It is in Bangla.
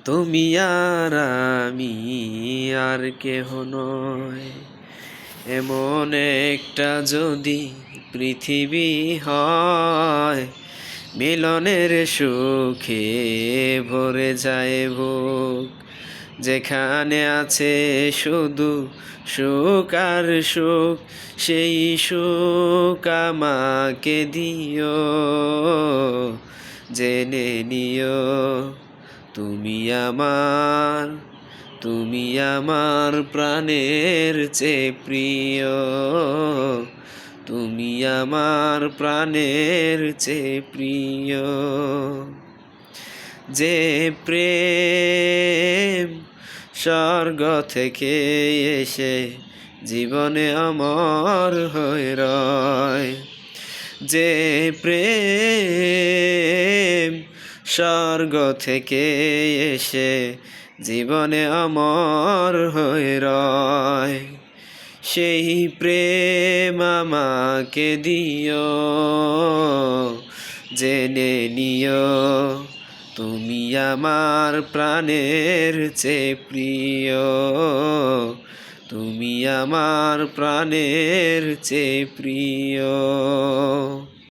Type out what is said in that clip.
তুমি আর আমি আর কেহ নয়। এমন একটা যদি পৃথিবী হয়, মিলনের সুখে ভরে যায় বুক। যেখানে আছে শুধু সুখ আর সুখ, সেই সুখ আমাকে দিও। জেনে নিও তুমি আমার, তুমি আমার প্রাণের চেয়ে প্রিয়। তুমি আমার প্রাণের চেয়ে প্রিয়। যে প্রেম স্বর্গ থেকে এসে জীবনে অমর হয়ে রয়, যে প্রেম স্বর্গ থেকে এসে জীবনে অমর হয়ে রয়, সেই প্রেম আমাকে দিও। জেনে নিও তুমি আমার প্রাণের চেয়ে প্রিয়। তুমি আমার প্রাণের চেয়ে প্রিয়।